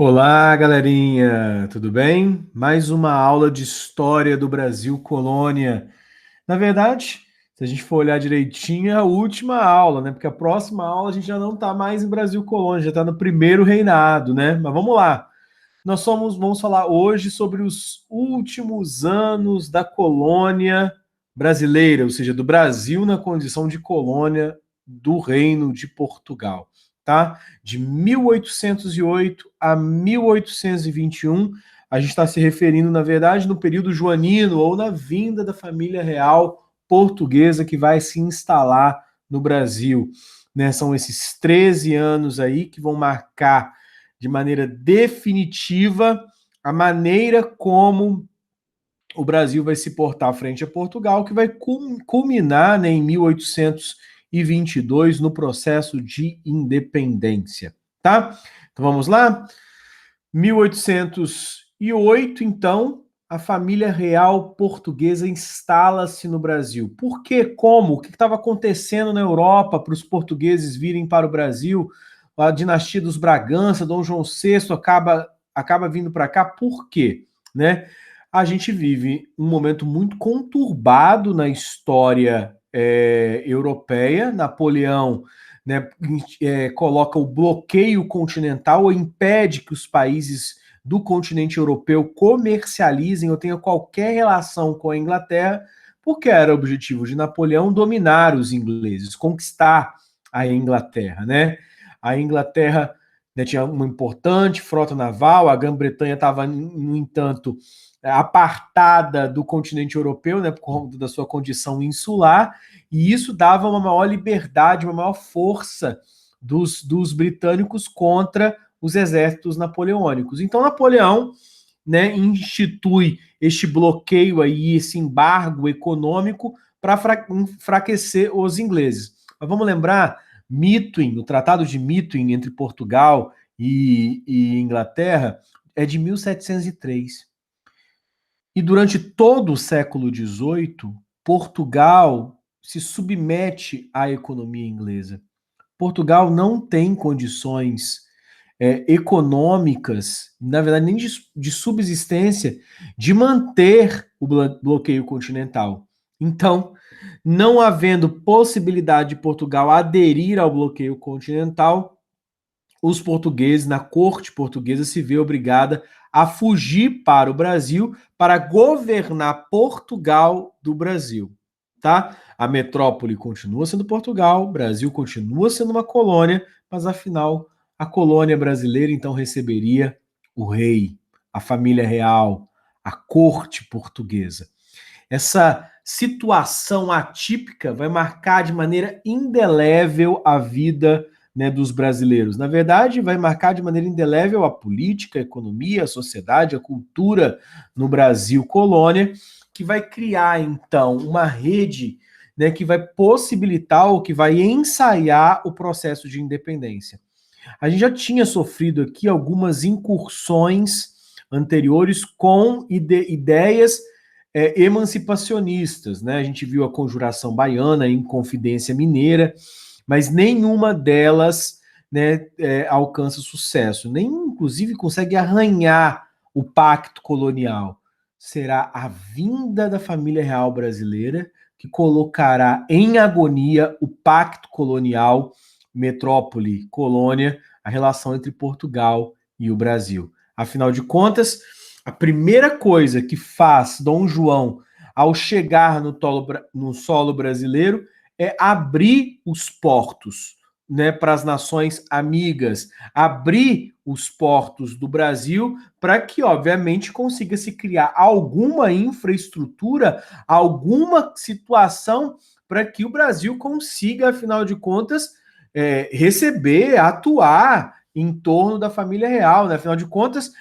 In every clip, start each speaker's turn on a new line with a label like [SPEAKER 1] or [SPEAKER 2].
[SPEAKER 1] Olá, galerinha, tudo bem? Mais uma aula de história do Brasil colônia. Na verdade, se a gente for olhar direitinho, é a última aula, né? Porque a próxima aula a gente já não está mais em Brasil colônia, já está no primeiro reinado, né? Mas vamos lá. Vamos falar hoje sobre os últimos anos da colônia brasileira, ou seja, do Brasil na condição de colônia do Reino de Portugal, tá? De 1808 a 1821, a gente está se referindo, na verdade, no período joanino ou na vinda da família real portuguesa que vai se instalar no Brasil, né? São esses 13 anos aí que vão marcar de maneira definitiva a maneira como o Brasil vai se portar frente a Portugal, que vai culminar, né, em 1822 no processo de independência, tá? Então vamos lá? 1808, então, a família real portuguesa instala-se no Brasil. Por quê? Como? O que estava acontecendo na Europa para os portugueses virem para o Brasil? A dinastia dos Bragança, Dom João VI acaba vindo para cá. Por quê? Né? A gente vive um momento muito conturbado na história europeia. Napoleão, né, coloca o bloqueio continental ou impede que os países do continente europeu comercializem ou tenham qualquer relação com a Inglaterra, porque era o objetivo de Napoleão dominar os ingleses, conquistar a Inglaterra, né? A Inglaterra, né, tinha uma importante frota naval, a Grã-Bretanha estava, no entanto, apartada do continente europeu, né, por conta da sua condição insular, e isso dava uma maior liberdade, uma maior força dos britânicos contra os exércitos napoleônicos. Então, Napoleão, né, institui este bloqueio aí, esse embargo econômico para enfraquecer os ingleses. Mas vamos lembrar, Methuen, o Tratado de Methuen entre Portugal e Inglaterra é de 1703. E durante todo o século XVIII, Portugal se submete à economia inglesa. Portugal não tem condições econômicas, na verdade, nem de subsistência, de manter o bloqueio continental. Então, não havendo possibilidade de Portugal aderir ao bloqueio continental, os portugueses, na corte portuguesa, se vê obrigada a fugir para o Brasil para governar Portugal do Brasil, tá? A metrópole continua sendo Portugal, o Brasil continua sendo uma colônia, mas afinal a colônia brasileira então receberia o rei, a família real, a corte portuguesa. Essa situação atípica vai marcar de maneira indelével a vida, né, dos brasileiros. Na verdade, vai marcar de maneira indelével a política, a economia, a sociedade, a cultura no Brasil colônia, que vai criar, então, uma rede, né, que vai possibilitar ou que vai ensaiar o processo de independência. A gente já tinha sofrido aqui algumas incursões anteriores com ideias emancipacionistas, né? A gente viu a Conjuração Baiana, a Inconfidência Mineira, mas nenhuma delas, né, alcança sucesso, nem inclusive consegue arranhar o pacto colonial. Será a vinda da família real brasileira que colocará em agonia o pacto colonial, metrópole, colônia, a relação entre Portugal e o Brasil. Afinal de contas, a primeira coisa que faz Dom João ao chegar no solo brasileiro é abrir os portos, né, para as nações amigas, abrir os portos do Brasil para que, obviamente, consiga se criar alguma infraestrutura, alguma situação para que o Brasil consiga, afinal de contas, receber, atuar em torno da família real, né? Afinal de contas,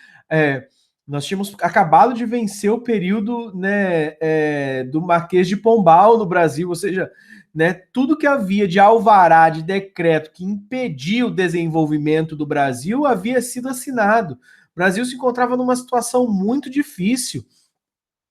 [SPEAKER 1] nós tínhamos acabado de vencer o período, né, do Marquês de Pombal no Brasil, ou seja, né, tudo que havia de alvará, de decreto que impedia o desenvolvimento do Brasil havia sido assinado. O Brasil se encontrava numa situação muito difícil,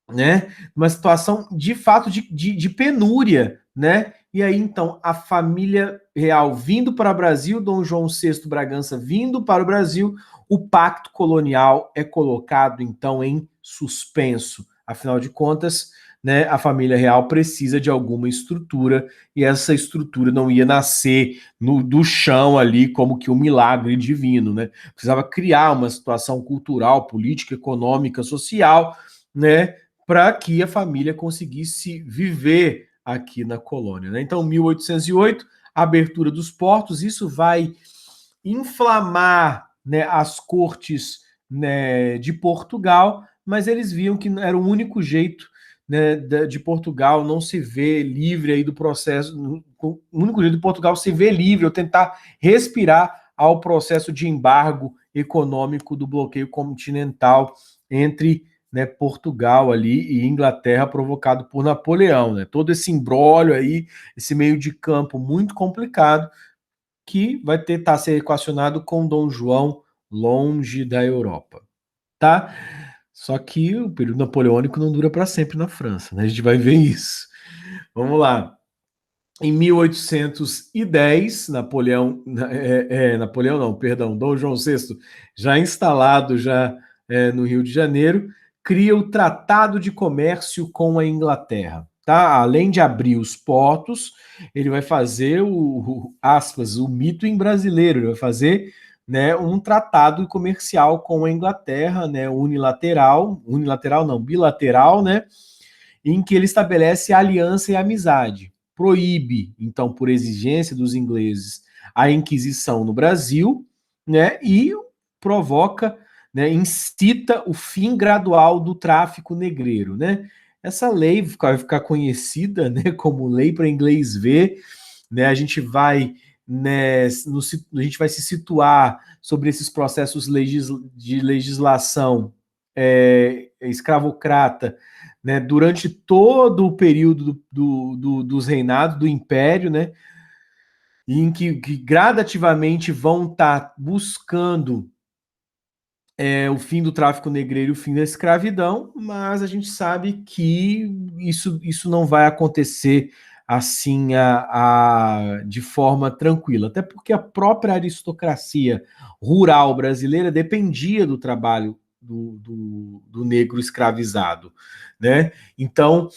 [SPEAKER 1] né? Uma situação de fato de penúria, né? E aí, então, a família real vindo para o Brasil, Dom João VI Bragança vindo para o Brasil, o pacto colonial é colocado, então, em suspenso. Afinal de contas, né, a família real precisa de alguma estrutura, e essa estrutura não ia nascer do chão ali como que um milagre divino, né? Precisava criar uma situação cultural, política, econômica, social, né, para que a família conseguisse viver aqui na colônia, né? Então, 1808, abertura dos portos, isso vai inflamar, né, as cortes, né, de Portugal, mas eles viam que era o único jeito, né, de Portugal não se ver livre aí do processo, o único jeito de Portugal se ver livre, ou tentar respirar ao processo de embargo econômico do bloqueio continental entre, né, Portugal ali e Inglaterra, provocado por Napoleão, né? Todo esse imbróglio aí, esse meio de campo muito complicado, que vai tentar ser equacionado com Dom João longe da Europa, tá? Só que o período napoleônico não dura para sempre na França, né? A gente vai ver isso. Vamos lá. Em 1810, Napoleão não, perdão, Dom João VI, já instalado no Rio de Janeiro, cria o Tratado de Comércio com a Inglaterra. Tá? Além de abrir os portos, ele vai fazer aspas, o mito em brasileiro, ele vai fazer, né, um tratado comercial com a Inglaterra, né, unilateral não, bilateral, né, em que ele estabelece aliança e amizade. Proíbe, então, por exigência dos ingleses, a Inquisição no Brasil, né, e provoca, né, incita o fim gradual do tráfico negreiro, né? Essa lei vai ficar conhecida, né, como lei para inglês ver, né? A gente vai, né, a gente vai se situar sobre esses processos de legislação escravocrata, né, durante todo o período dos reinados do Império, né, em que gradativamente vão estar buscando o fim do tráfico negreiro e o fim da escravidão, mas a gente sabe que isso não vai acontecer assim de forma tranquila, até porque a própria aristocracia rural brasileira dependia do trabalho do negro escravizado, né? Então,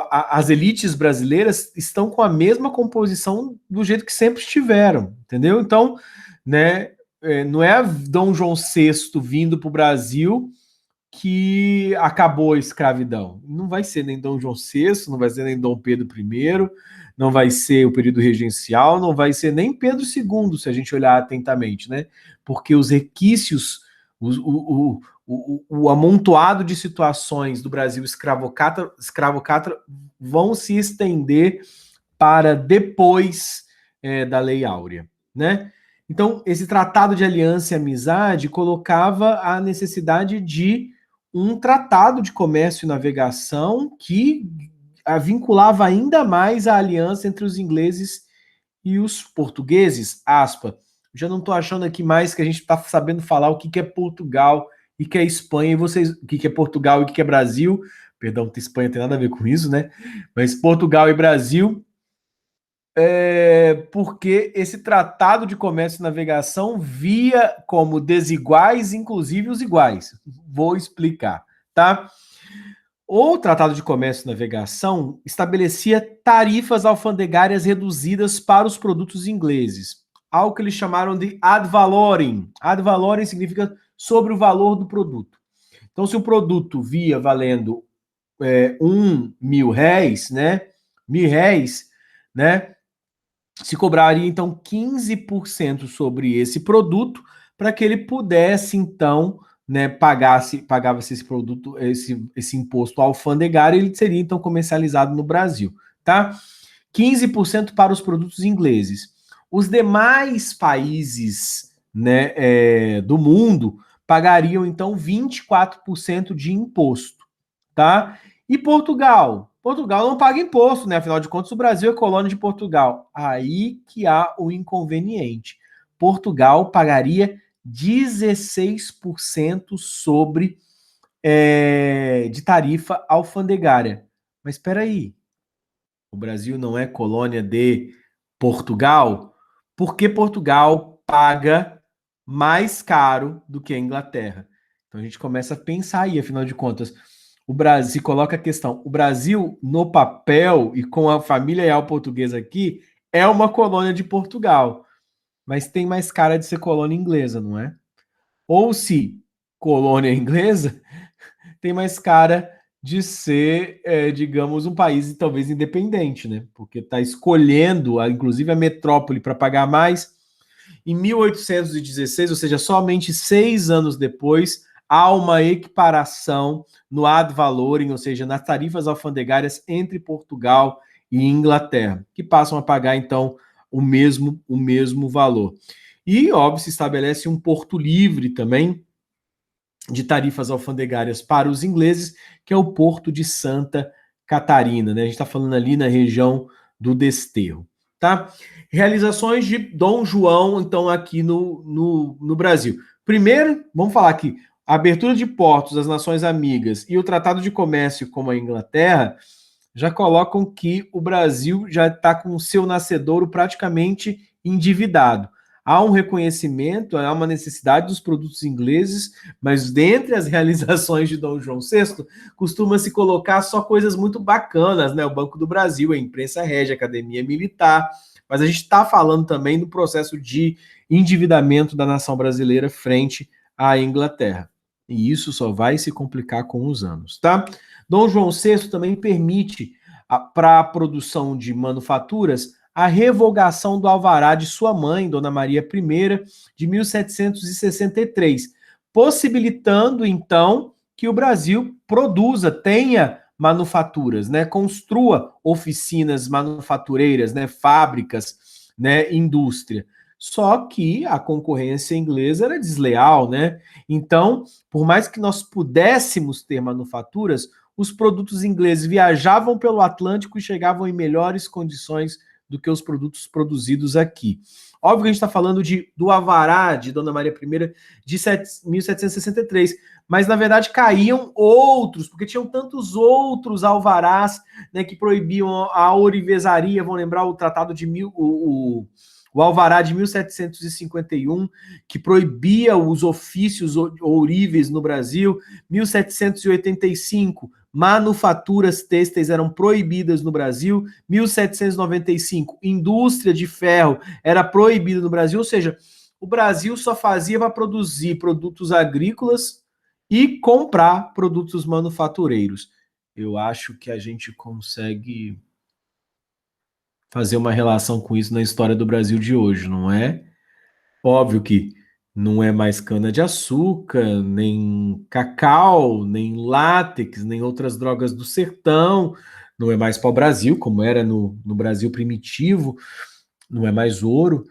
[SPEAKER 1] as elites brasileiras estão com a mesma composição do jeito que sempre estiveram, entendeu? Então, né, não é Dom João VI vindo para o Brasil que acabou a escravidão. Não vai ser nem Dom João VI, não vai ser nem Dom Pedro I, não vai ser o período regencial, não vai ser nem Pedro II, se a gente olhar atentamente, né? Porque os requisitos, o amontoado de situações do Brasil escravocrata vão se estender para depois da Lei Áurea, né? Então, esse tratado de aliança e amizade colocava a necessidade de um tratado de comércio e navegação que a vinculava ainda mais a aliança entre os ingleses e os portugueses, aspa. Já não estou achando aqui mais que a gente está sabendo falar o que é Portugal e o que é Espanha, e vocês, o que é Portugal e o que é Brasil. Perdão, Espanha tem nada a ver com isso, né? Mas Portugal e Brasil, porque esse tratado de comércio e navegação via como desiguais, inclusive os iguais. Vou explicar, tá? O Tratado de Comércio e Navegação estabelecia tarifas alfandegárias reduzidas para os produtos ingleses, algo que eles chamaram de ad valorem. Ad valorem significa sobre o valor do produto. Então, se o produto via valendo R$ 1.000, né? R$ 1.000, né? Se cobraria, então, 15% sobre esse produto para que ele pudesse, então, né, pagava-se esse produto, esse imposto alfandegário, ele seria, então, comercializado no Brasil, tá? 15% para os produtos ingleses. Os demais países, né, do mundo pagariam, então, 24% de imposto, tá? E Portugal? Portugal não paga imposto, né? Afinal de contas, o Brasil é colônia de Portugal. Aí que há o inconveniente. Portugal pagaria 16% sobre de tarifa alfandegária. Mas espera aí, O Brasil não é colônia de Portugal, porque Portugal paga mais caro do que a Inglaterra. Então a gente começa a pensar aí, afinal de contas, o Brasil se coloca a questão: o Brasil, no papel e com a família real portuguesa aqui, é uma colônia de Portugal, mas tem mais cara de ser colônia inglesa, não é? Ou se colônia inglesa, tem mais cara de ser, digamos, um país talvez independente, né? Porque está escolhendo, inclusive, a metrópole para pagar mais. Em 1816, ou seja, somente 6 anos depois, há uma equiparação no ad valorem, ou seja, nas tarifas alfandegárias entre Portugal e Inglaterra, que passam a pagar, então, o mesmo valor. E, óbvio, se estabelece um porto livre também, de tarifas alfandegárias para os ingleses, que é o Porto de Santa Catarina, né? A gente está falando ali na região do Desterro, tá? Realizações de Dom João, então, aqui no Brasil. Primeiro, vamos falar aqui, a abertura de portos das Nações Amigas e o Tratado de Comércio com a Inglaterra já colocam que o Brasil já está com o seu nascedouro praticamente endividado. Há um reconhecimento, há uma necessidade dos produtos ingleses, mas dentre as realizações de Dom João VI, costuma-se colocar só coisas muito bacanas, né? O Banco do Brasil, a imprensa régia, a Academia Militar, mas a gente está falando também do processo de endividamento da nação brasileira frente à Inglaterra. E isso só vai se complicar com os anos, tá? Dom João VI também permite para a produção de manufaturas a revogação do alvará de sua mãe, Dona Maria I, de 1763, possibilitando então que o Brasil produza, tenha manufaturas, né, construa oficinas manufatureiras, né, fábricas, né, indústria. Só que a concorrência inglesa era desleal, né? Então, por mais que nós pudéssemos ter manufaturas, os produtos ingleses viajavam pelo Atlântico e chegavam em melhores condições do que os produtos produzidos aqui. Óbvio que a gente está falando do alvará de Dona Maria I de 1763, mas na verdade caíam outros, porque tinham tantos outros alvarás, né, que proibiam a ourivesaria. Vão lembrar o tratado de o alvará de 1751, que proibia os ofícios ouríveis no Brasil. 1785, manufaturas têxteis eram proibidas no Brasil. 1795, indústria de ferro era proibida no Brasil. Ou seja, o Brasil só fazia para produzir produtos agrícolas e comprar produtos manufatureiros. Eu acho que a gente consegue fazer uma relação com isso na história do Brasil de hoje, não é? Óbvio que não é mais cana-de-açúcar, nem cacau, nem látex, nem outras drogas do sertão, não é mais pau-brasil, como era no Brasil primitivo, não é mais ouro,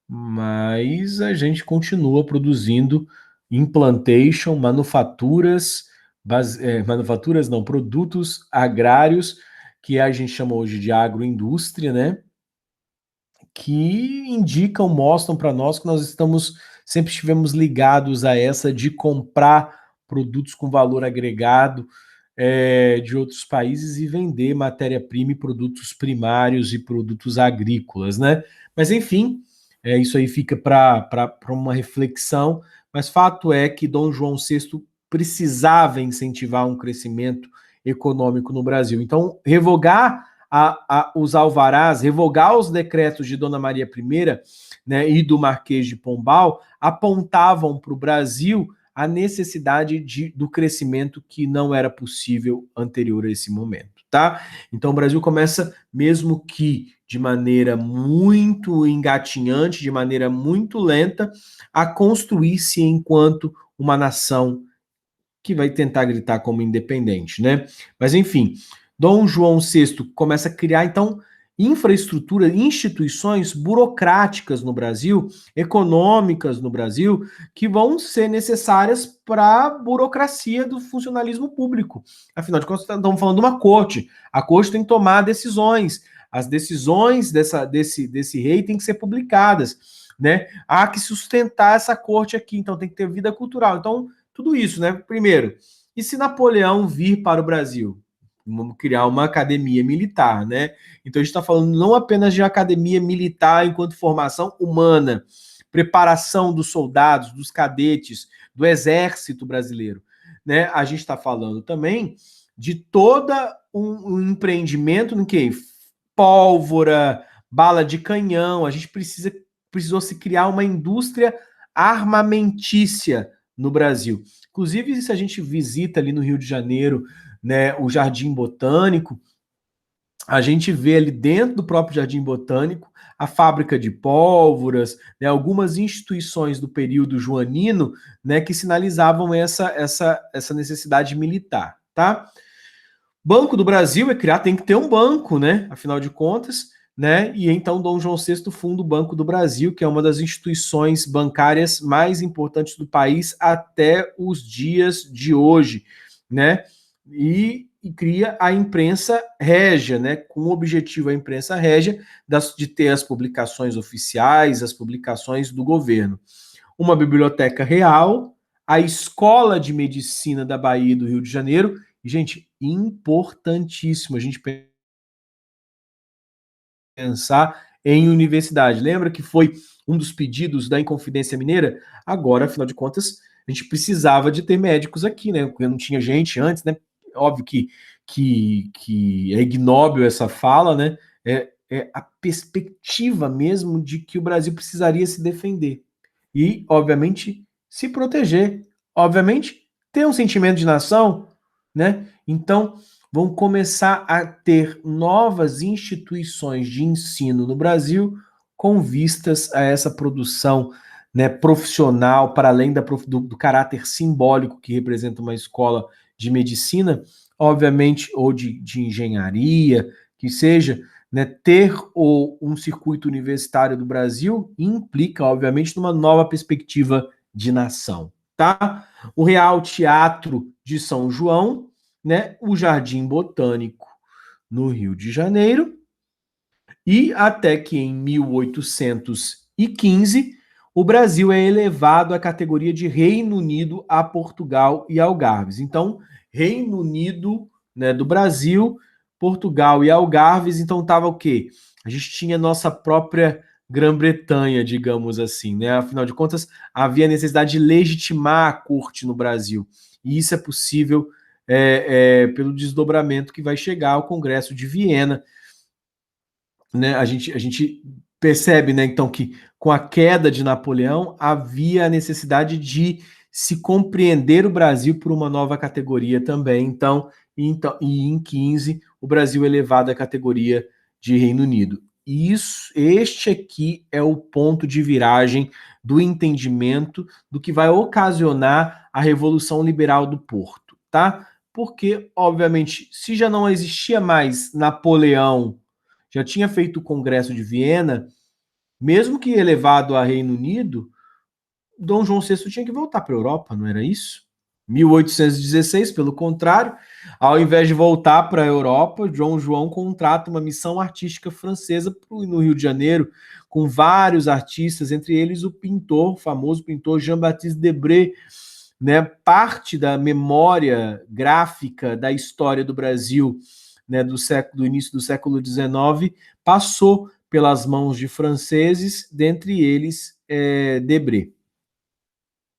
[SPEAKER 1] mas a gente continua produzindo implantation, manufaturas não, produtos agrários, que a gente chama hoje de agroindústria, né? Que indicam, mostram para nós que nós sempre estivemos ligados a essa de comprar produtos com valor agregado de outros países e vender matéria-prima e produtos primários e produtos agrícolas, né? Mas enfim, isso aí fica para uma reflexão, mas fato é que Dom João VI precisava incentivar um crescimento econômico no Brasil. Então, revogar os alvarás, revogar os decretos de Dona Maria I, né, e do Marquês de Pombal, apontavam para o Brasil a necessidade do crescimento que não era possível anterior a esse momento, tá? Então o Brasil começa, mesmo que de maneira muito engatinhante, de maneira muito lenta, a construir-se enquanto uma nação que vai tentar gritar como independente, né? Mas enfim, Dom João VI começa a criar, então, infraestrutura, instituições burocráticas no Brasil, econômicas no Brasil, que vão ser necessárias para a burocracia do funcionalismo público. Afinal de contas, estamos falando de uma corte. A corte tem que tomar decisões. As decisões desse rei têm que ser publicadas, né? Há que sustentar essa corte aqui, então tem que ter vida cultural. Então, tudo isso, né? Primeiro, e se Napoleão vir para o Brasil? vamos criar uma academia militar, né? Então a gente está falando não apenas de academia militar enquanto formação humana, preparação dos soldados, dos cadetes, do exército brasileiro, né? A gente está falando também de todo um empreendimento no que pólvora, bala de canhão. A gente precisou se criar uma indústria armamentícia no Brasil. Inclusive, se a gente visita ali no Rio de Janeiro, né, o Jardim Botânico, a gente vê ali dentro do próprio Jardim Botânico a fábrica de pólvoras, né, algumas instituições do período joanino, né, que sinalizavam essa necessidade militar, tá? Banco do Brasil é criar, tem que ter um banco, né? Afinal de contas, né? E então Dom João VI funda o Banco do Brasil, que é uma das instituições bancárias mais importantes do país até os dias de hoje, né? E cria a imprensa régia, né? Com o objetivo a imprensa régia de ter as publicações oficiais, as publicações do governo. Uma biblioteca real, a Escola de Medicina da Bahia e do Rio de Janeiro. Gente, importantíssimo a gente pensar em universidade. Lembra que foi um dos pedidos da Inconfidência Mineira? Agora, afinal de contas, a gente precisava de ter médicos aqui, né? Porque não tinha gente antes, né? Óbvio que é ignóbil essa fala, né? É a perspectiva mesmo de que o Brasil precisaria se defender. E, obviamente, se proteger. Obviamente, ter um sentimento de nação, né? Então, vão começar a ter novas instituições de ensino no Brasil com vistas a essa produção, né, profissional, para além do caráter simbólico que representa uma escola de medicina, obviamente, ou de engenharia, que seja, né, ter um circuito universitário do Brasil implica, obviamente, numa nova perspectiva de nação, tá? O Real Teatro de São João, né, o Jardim Botânico no Rio de Janeiro, e até que em 1815 o Brasil é elevado à categoria de Reino Unido a Portugal e Algarves. Então, Reino Unido, né, do Brasil, Portugal e Algarves, então estava o quê? A gente tinha nossa própria Grã-Bretanha, digamos assim, né? Afinal de contas, havia necessidade de legitimar a corte no Brasil. E isso é possível pelo desdobramento que vai chegar ao Congresso de Viena, né? A gente percebe, né, então, que com a queda de Napoleão havia a necessidade de se compreender o Brasil por uma nova categoria também. E em 15 o Brasil é elevado à categoria de Reino Unido. Este aqui é o ponto de viragem do entendimento do que vai ocasionar a Revolução Liberal do Porto, tá? Porque, obviamente, se já não existia mais Napoleão, já tinha feito o Congresso de Viena, mesmo que elevado a Reino Unido, Dom João VI tinha que voltar para a Europa, não era isso? 1816, pelo contrário, ao invés de voltar para a Europa, Dom João contrata uma missão artística francesa no Rio de Janeiro, com vários artistas, entre eles o pintor, o famoso pintor Jean-Baptiste Debré, né? Parte da memória gráfica da história do Brasil, né, do início do século XIX, passou pelas mãos de franceses, dentre eles Debré,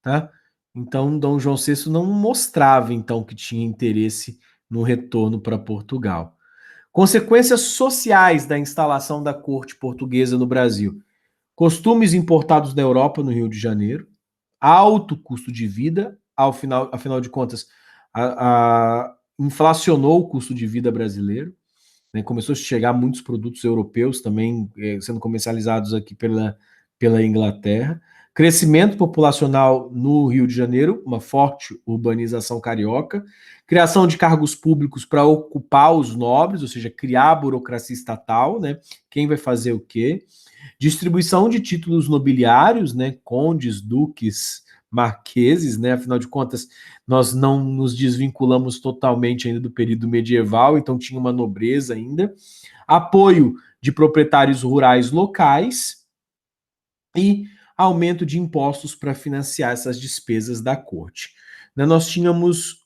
[SPEAKER 1] tá? Então, Dom João VI não mostrava então que tinha interesse no retorno para Portugal. Consequências sociais da instalação da corte portuguesa no Brasil: costumes importados da Europa no Rio de Janeiro, alto custo de vida, afinal de contas, inflacionou o custo de vida brasileiro, né? Começou a chegar muitos produtos europeus também sendo comercializados aqui pela Inglaterra. Crescimento populacional no Rio de Janeiro, uma forte urbanização carioca, criação de cargos públicos para ocupar os nobres, ou seja, criar a burocracia estatal, né? Quem vai fazer o quê? Distribuição de títulos nobiliários, né? Condes, duques, marqueses, né? Afinal de contas, nós não nos desvinculamos totalmente ainda do período medieval, então tinha uma nobreza ainda. Apoio de proprietários rurais locais e aumento de impostos para financiar essas despesas da corte. Nós tínhamos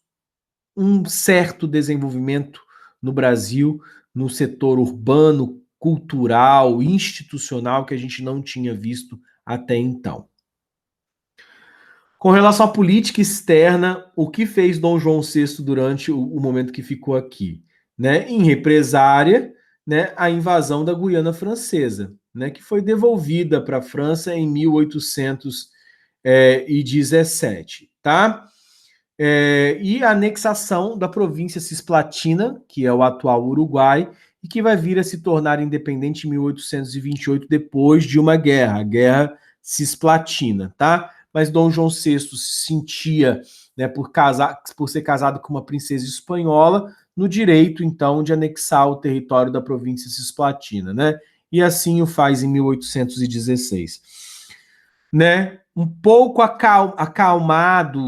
[SPEAKER 1] um certo desenvolvimento no Brasil, no setor urbano, cultural, institucional, que a gente não tinha visto até então. Com relação à política externa, o que fez Dom João VI durante o momento que ficou aqui? Né? Em represária, né, a invasão da Guiana Francesa, né, que foi devolvida para a França em 1817, tá? E a anexação da província Cisplatina, que é o atual Uruguai, e que vai vir a se tornar independente em 1828, depois de uma guerra, a Guerra Cisplatina, tá? Mas Dom João VI se sentia, né, por ser casado com uma princesa espanhola, no direito, então, de anexar o território da província Cisplatina, né? E assim o faz em 1816. Né? Um pouco acalmado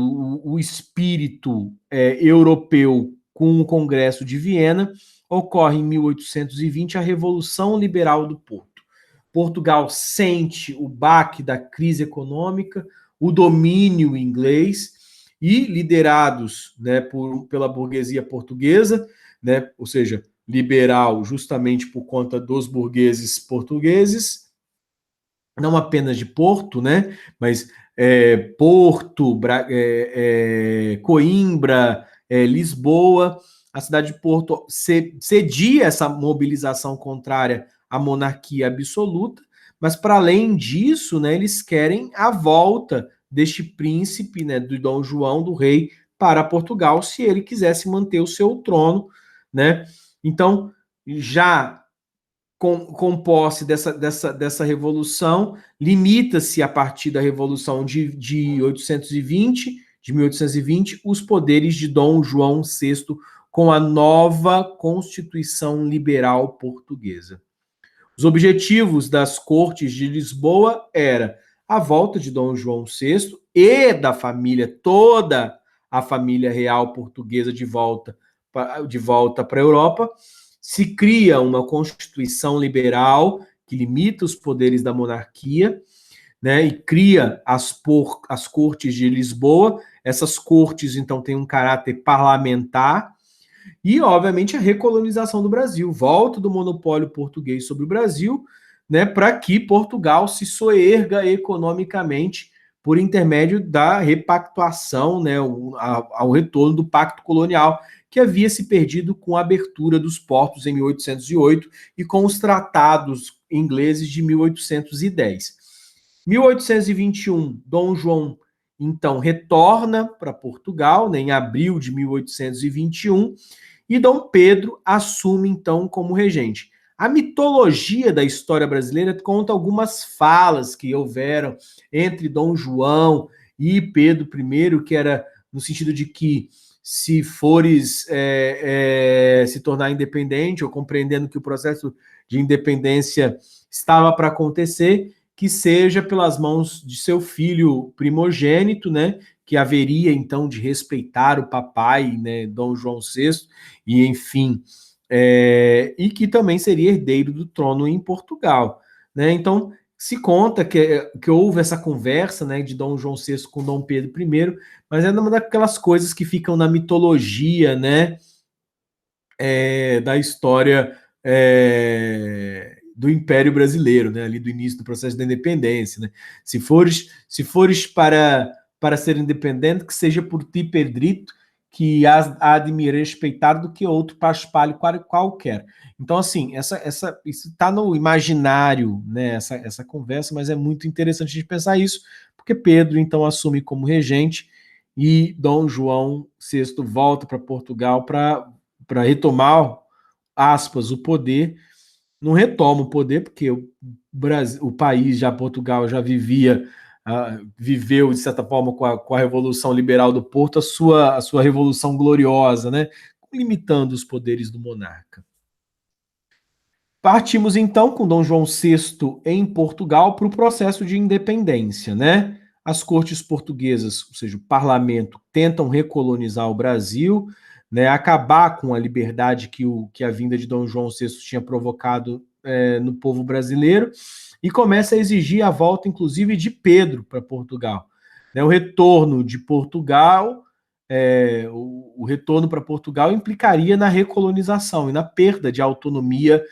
[SPEAKER 1] o espírito europeu com o Congresso de Viena, ocorre em 1820 a Revolução Liberal do Porto. Portugal sente o baque da crise econômica, o domínio inglês e liderados, né, pela burguesia portuguesa, né, ou seja, liberal justamente por conta dos burgueses portugueses, não apenas de Porto, né, mas Porto, Coimbra, Lisboa. A cidade de Porto cedia essa mobilização contrária à monarquia absoluta, mas para além disso, né, eles querem a volta deste príncipe, né, do Dom João, do rei, para Portugal, se ele quisesse manter o seu trono, né? Então, já com posse dessa revolução, limita-se a partir da Revolução de 1820, os poderes de Dom João VI com a nova Constituição Liberal Portuguesa. Os objetivos das Cortes de Lisboa era a volta de Dom João VI e da família, toda a família real portuguesa de volta para a Europa. Se cria uma Constituição liberal que limita os poderes da monarquia, né, e cria as Cortes de Lisboa. Essas cortes, então, têm um caráter parlamentar. E, obviamente, a recolonização do Brasil, volta do monopólio português sobre o Brasil, né, para que Portugal se soerga economicamente por intermédio da repactuação, né, ao retorno do pacto colonial, que havia se perdido com a abertura dos portos em 1808 e com os tratados ingleses de 1810. 1821, Dom João, então, retorna para Portugal, né, em abril de 1821, e Dom Pedro assume, então, como regente. A mitologia da história brasileira conta algumas falas que houveram entre Dom João e Pedro I, que era no sentido de que se fores se tornar independente, ou compreendendo que o processo de independência estava para acontecer, que seja pelas mãos de seu filho primogênito, né, que haveria, então, de respeitar o papai, né, Dom João VI, e, enfim, e que também seria herdeiro do trono em Portugal. Né? Então, se conta que houve essa conversa, né, de Dom João VI com Dom Pedro I, mas é uma daquelas coisas que ficam na mitologia, né, da história do Império Brasileiro, né, ali do início do processo da independência. Né? Se fores para ser independente, que seja por ti, Pedrito, que há de me respeitar do que outro paspalho qualquer. Então, assim, isso está no imaginário, né, essa conversa, mas é muito interessante a gente pensar isso, porque Pedro, então, assume como regente e Dom João VI volta para Portugal para retomar, aspas, o poder. Não retoma o poder, porque o país, já Portugal, já viveu, de certa forma, com a Revolução Liberal do Porto, a sua Revolução Gloriosa, né? Limitando os poderes do monarca. Partimos, então, com Dom João VI em Portugal para o processo de independência, né? As cortes portuguesas, ou seja, o parlamento, tentam recolonizar o Brasil, né, acabar com a liberdade que a vinda de Dom João VI tinha provocado no povo brasileiro, e começa a exigir a volta, inclusive, de Pedro para Portugal. Né, o retorno de Portugal o retorno para Portugal implicaria na recolonização e na perda de autonomia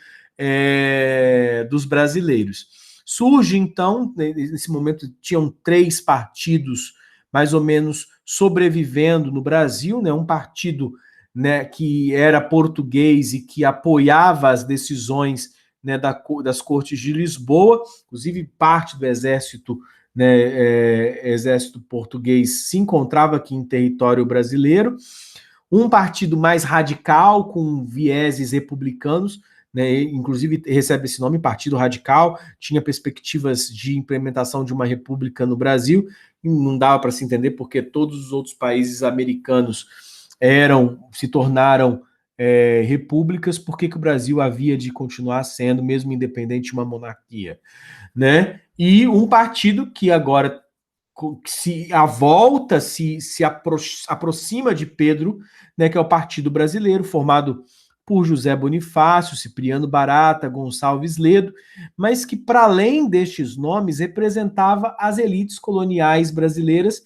[SPEAKER 1] dos brasileiros. Surge, então, nesse momento, tinham 3 partidos mais ou menos sobrevivendo no Brasil, né? Um partido, né, que era português e que apoiava as decisões, né, das Cortes de Lisboa, inclusive parte do exército, né, exército português se encontrava aqui em território brasileiro. Um partido mais radical, com vieses republicanos, né, inclusive recebe esse nome, Partido Radical, tinha perspectivas de implementação de uma república no Brasil, e não dava para se entender porque todos os outros países americanos se tornaram repúblicas, por que o Brasil havia de continuar sendo, mesmo independente, uma monarquia, né? E um partido que agora se aproxima de Pedro, né, que é o Partido Brasileiro, formado por José Bonifácio, Cipriano Barata, Gonçalves Ledo, mas que, para além destes nomes, representava as elites coloniais brasileiras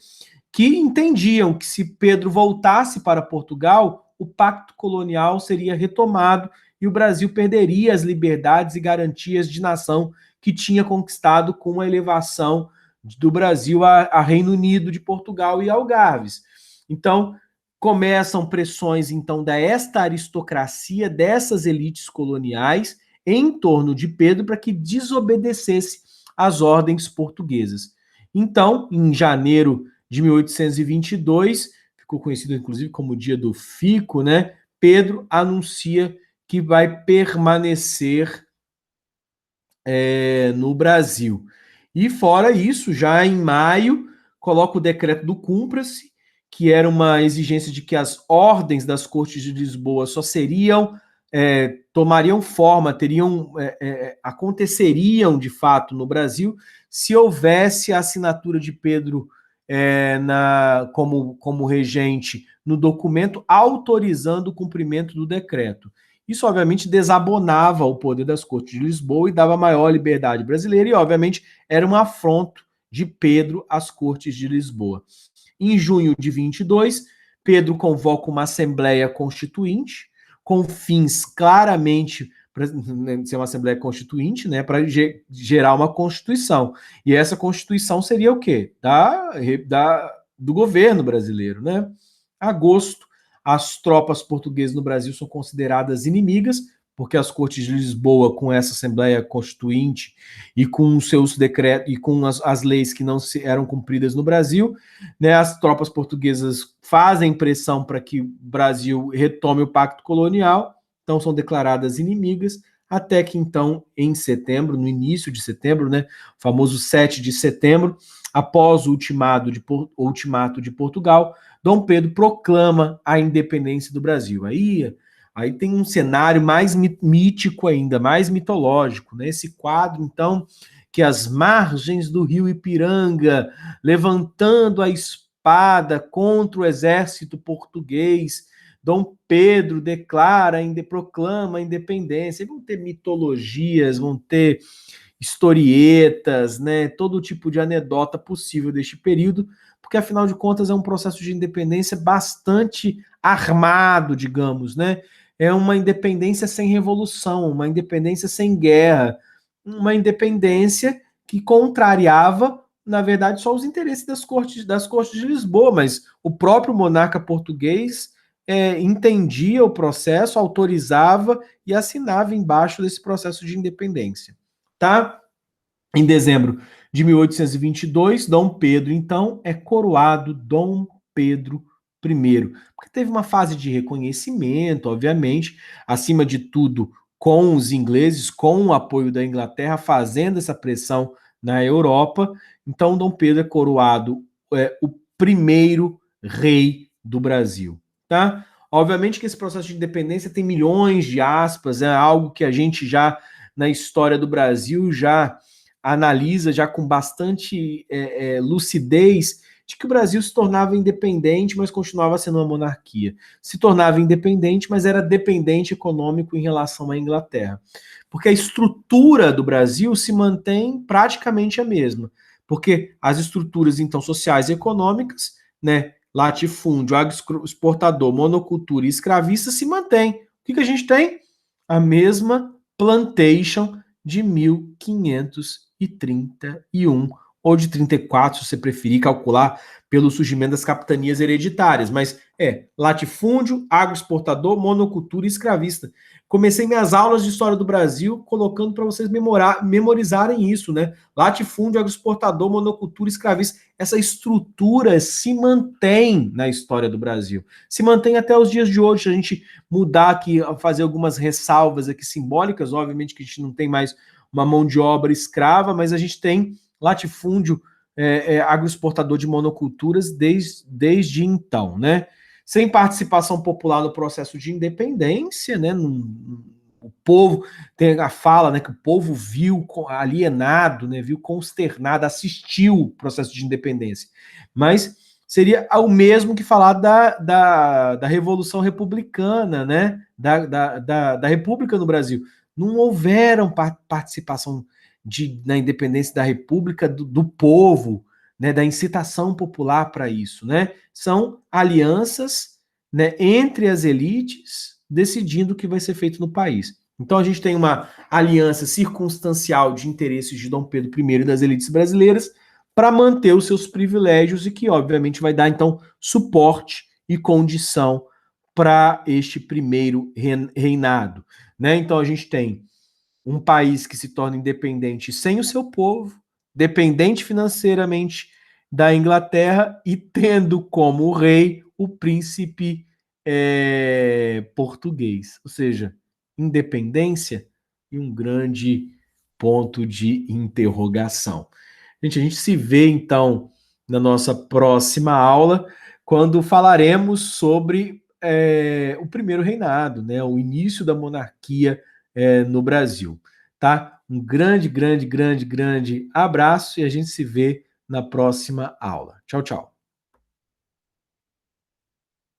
[SPEAKER 1] que entendiam que, se Pedro voltasse para Portugal, o pacto colonial seria retomado e o Brasil perderia as liberdades e garantias de nação que tinha conquistado com a elevação do Brasil a Reino Unido, de Portugal e Algarves. Então, começam pressões, então, desta aristocracia, dessas elites coloniais, em torno de Pedro, para que desobedecesse às ordens portuguesas. Então, em janeiro de 1822, ficou conhecido, inclusive, como o dia do fico, né? Pedro anuncia que vai permanecer no Brasil. E fora isso, já em maio, coloca o decreto do Cumpra-se, que era uma exigência de que as ordens das Cortes de Lisboa só tomariam forma, aconteceriam de fato no Brasil, se houvesse a assinatura de Pedro como regente no documento autorizando o cumprimento do decreto. Isso, obviamente, desabonava o poder das Cortes de Lisboa e dava maior liberdade brasileira, e, obviamente, era um afronto de Pedro às Cortes de Lisboa. Em junho de 22, Pedro convoca uma Assembleia Constituinte, com fins claramente para ser uma Assembleia Constituinte, né, para gerar uma Constituição. E essa Constituição seria o quê? Do governo brasileiro, né? Agosto, as tropas portuguesas no Brasil são consideradas inimigas, porque as Cortes de Lisboa, com essa Assembleia Constituinte e com os seus decretos e com as leis que não eram cumpridas no Brasil, né, as tropas portuguesas fazem pressão para que o Brasil retome o pacto colonial, então são declaradas inimigas, até que então, em setembro, no início de setembro, né, o famoso 7 de setembro, após o ultimato de Portugal, Dom Pedro proclama a independência do Brasil. Aí tem um cenário mais mítico ainda, mais mitológico, né? Esse quadro, então, que as margens do rio Ipiranga, levantando a espada contra o exército português, Dom Pedro proclama a independência. Vão ter mitologias, vão ter historietas, né? Todo tipo de anedota possível deste período, porque afinal de contas é um processo de independência bastante armado, digamos, né? É uma independência sem revolução, uma independência sem guerra, uma independência que contrariava, na verdade, só os interesses das cortes de Lisboa, mas o próprio monarca português entendia o processo, autorizava e assinava embaixo desse processo de independência, tá? Em dezembro de 1822, Dom Pedro, então, é coroado Dom Pedro I, porque teve uma fase de reconhecimento, obviamente, acima de tudo, com os ingleses, com o apoio da Inglaterra, fazendo essa pressão na Europa. Então, Dom Pedro é coroado o primeiro rei do Brasil, tá? Obviamente que esse processo de independência tem milhões de aspas, é algo que a gente já, na história do Brasil, já analisa já com bastante lucidez de que o Brasil se tornava independente, mas continuava sendo uma monarquia. Se tornava independente, mas era dependente econômico em relação à Inglaterra. Porque a estrutura do Brasil se mantém praticamente a mesma. Porque as estruturas, então, sociais e econômicas, né, latifúndio, agroexportador, monocultura e escravista se mantém. O que a gente tem? A mesma plantation de 1531, ou de 34, se você preferir calcular pelo surgimento das capitanias hereditárias, mas latifúndio, agroexportador, monocultura e escravista. Comecei minhas aulas de história do Brasil colocando para vocês memorizarem isso, né? Latifúndio, agroexportador, monocultura, escravista. Essa estrutura se mantém na história do Brasil. Se mantém até os dias de hoje. Se a gente mudar aqui, fazer algumas ressalvas aqui simbólicas, obviamente que a gente não tem mais uma mão de obra escrava, mas a gente tem latifúndio, agroexportador de monoculturas desde então, né? Sem participação popular no processo de independência, né? O povo tem a fala, né, que o povo viu alienado, né, viu consternado, assistiu o processo de independência. Mas seria o mesmo que falar da Revolução Republicana, né, da República no Brasil. Não houveram participação na independência da República do povo, né, da incitação popular para isso, né? São alianças, né, entre as elites decidindo o que vai ser feito no país. Então a gente tem uma aliança circunstancial de interesses de Dom Pedro I e das elites brasileiras para manter os seus privilégios e que, obviamente, vai dar, então, suporte e condição para este primeiro reinado, né? Então a gente tem um país que se torna independente sem o seu povo, dependente financeiramente da Inglaterra e tendo como rei o príncipe português. Ou seja, independência e um grande ponto de interrogação. Gente, a gente se vê então na nossa próxima aula, quando falaremos sobre o primeiro reinado, né, o início da monarquia no Brasil, tá? Um grande abraço e a gente se vê na próxima aula. Tchau, tchau.